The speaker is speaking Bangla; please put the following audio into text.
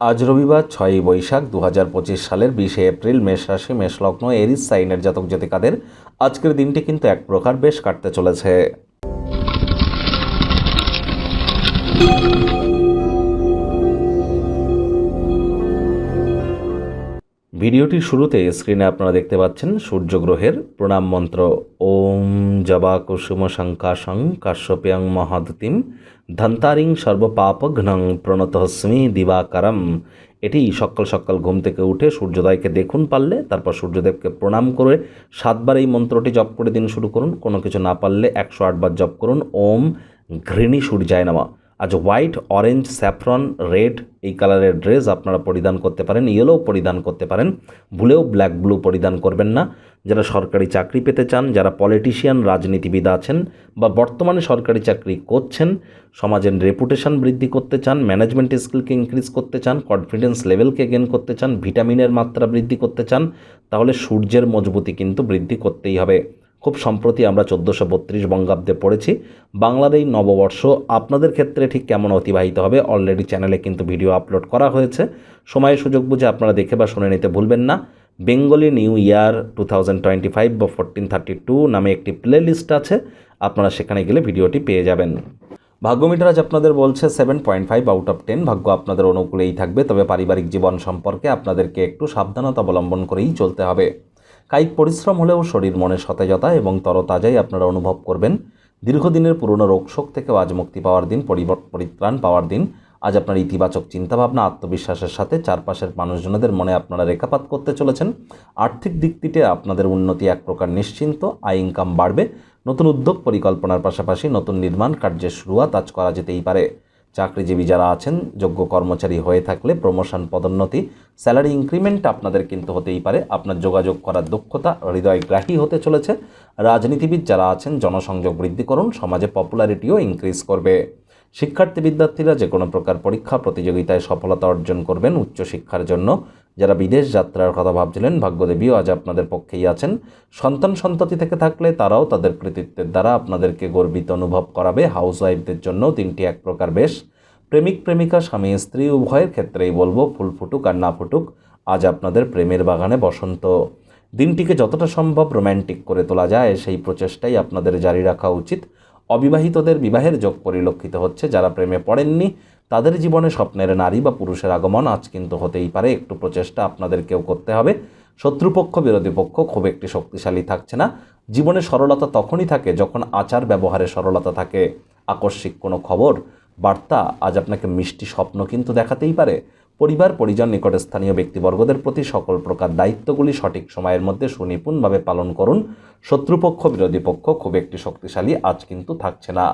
আজ রবিবার 6ই বৈশাখ 2025 সালের 20শে এপ্রিল মেষ রাশি মেষলগ্ন এরিস সাইনের জাতক জাতিকাদের আজকের দিনটি কিন্তু এক প্রকার বেশ কাটতে চলেছে। ভিডিওটির শুরুতে স্ক্রিনে আপনারা দেখতে পাচ্ছেন সূর্যগ্রহের প্রণাম মন্ত্র ওম জবা কুসুম শঙ্কাশং কাশ্যপ্যাং মহাদতিম ধন্তারিং সর্বপাপঘ্নং প্রণতহস্মি দিবাকারম। এটি সকাল সকাল ঘুম থেকে উঠে সূর্যোদয়কে দেখুন, পারলে তারপর সূর্যদেবকে প্রণাম করে 7বার এই মন্ত্রটি জপ করে দিন শুরু করুন। কোনো কিছু না পারলে 108 বার জপ করুন ওম ঘৃণী সূর্যায় নমঃ। আজ হোয়াইট, অরেঞ্জ, স্যাফরন, রেড এই কালারের ড্রেস আপনারা পরিধান করতে পারেন, ইয়েলো পরিধান করতে পারেন, ভুলেও ব্ল্যাক ব্লু পরিধান করবেন না। যারা সরকারি চাকরি পেতে চান, যারা পলিটিশিয়ান রাজনীতিবিদ আছেন বা বর্তমানে সরকারি চাকরি করছেন, সমাজের রেপুটেশন বৃদ্ধি করতে চান, ম্যানেজমেন্ট স্কিলকে ইনক্রিজ করতে চান, কনফিডেন্স লেভেলকে গেন করতে চান, ভিটামিনের মাত্রা বৃদ্ধি করতে চান, তাহলে সূর্যের মজবুতি কিন্তু বৃদ্ধি করতেই হবে। খুব সম্প্রতি আমরা 1432 বঙ্গাব্দে পড়েছি। বাংলার এই নববর্ষ আপনাদের ক্ষেত্রে ঠিক কেমন অতিবাহিত হবে অলরেডি চ্যানেলে কিন্তু ভিডিও আপলোড করা হয়েছে। সময় সুযোগ বুঝে আপনারা দেখে বা শুনে নিতে ভুলবেন না। বেঙ্গলি নিউ ইয়ার 2025 বা 1432 নামে একটি প্লে লিস্ট আছে, আপনারা সেখানে গেলে ভিডিওটি পেয়ে যাবেন। ভাগ্যমিটার আজ আপনাদের বলছে 7.5 আউট অফ 10। ভাগ্য আপনাদের অনুকূলেই থাকবে, তবে পারিবারিক জীবন সম্পর্কে আপনাদেরকে একটু সাবধানতা অবলম্বন করেই চলতে হবে। কায়িক পরিশ্রম হলেও শরীর মনে সতেজতা এবং তরতাজাই আপনারা অনুভব করবেন। দীর্ঘদিনের পুরনো রোগশোক থেকেও আজ মুক্তি পাওয়ার দিন, পরিত্রাণ পাওয়ার দিন। আজ আপনার ইতিবাচক চিন্তাভাবনা, আত্মবিশ্বাসের সাথে চারপাশের মানুষজনদের মনে আপনারা রেখাপাত করতে চলেছেন। আর্থিক দিক থেকে আপনাদের উন্নতি এক প্রকার নিশ্চিন্ত, আয় ইনকাম বাড়বে। নতুন উদ্যোগ পরিকল্পনার পাশাপাশি নতুন নির্মাণ কার্যের শুরুয়াত আজ করা যেতেই পারে। চাকরিজীবী যারা আছেন, যোগ্য কর্মচারী হয়ে থাকলে প্রমোশন, পদোন্নতি, স্যালারি ইনক্রিমেন্ট আপনাদের কিন্তু হতেই পারে। আপনার যোগাযোগ করার দক্ষতা হৃদয়গ্রাহী হতে চলেছে। রাজনীতিবিদ যারা আছেন, জনসংযোগ বৃদ্ধি করুন, সমাজে পপুলারিটিও ইনক্রিজ করবে। শিক্ষার্থী বিদ্যার্থীরা যে কোনো প্রকার পরীক্ষা প্রতিযোগিতায় সফলতা অর্জন করবেন। উচ্চশিক্ষার জন্য যারা বিদেশ যাত্রার কথা ভাবছিলেন, ভাগ্যদেবীও আজ আপনাদের পক্ষেই আছেন। সন্তান সন্ততি থেকে থাকলে তারাও তাদের কৃতিত্বের দ্বারা আপনাদেরকে গর্বিত অনুভব করাবে। হাউসওয়াইফদের জন্য দিনটি এক প্রকার বেশ। প্রেমিক প্রেমিকা, স্বামী স্ত্রী উভয়ের ক্ষেত্রেই বলবো, ফুল ফুটুক আর না ফুটুক, আজ আপনাদের প্রেমের বাগানে বসন্ত। দিনটিকে যতটা সম্ভব রোম্যান্টিক করে তোলা যায় সেই প্রচেষ্টাই আপনাদের জারি রাখা উচিত। অবিবাহিতদের বিবাহের যোগ পরিলক্ষিত হচ্ছে। যারা প্রেমে পড়েননি তাদের জীবনে স্বপ্নের নারী বা পুরুষের আগমন আজ কিন্তু হতেই পারে। একটু প্রচেষ্টা আপনাদেরকেও করতে হবে। শত্রুপক্ষ, বিরোধী পক্ষ খুব একটি শক্তিশালী থাকছে না। জীবনে সরলতা তখনই থাকে যখন আচার ব্যবহারে সরলতা থাকে। আকস্মিক কোনো খবর, বার্তা আজ আপনাকে মিষ্টি স্বপ্ন কিন্তু দেখাতেই পারে। পরিবার, পরিজন, নিকটস্থানীয় ব্যক্তিবর্গদের প্রতি সকল প্রকার দায়িত্বগুলি সঠিক সময়ের মধ্যে সুনিপুণভাবে পালন করুন। শত্রুপক্ষ, বিরোধী পক্ষ খুব একটি শক্তিশালী আজ কিন্তু থাকছে না।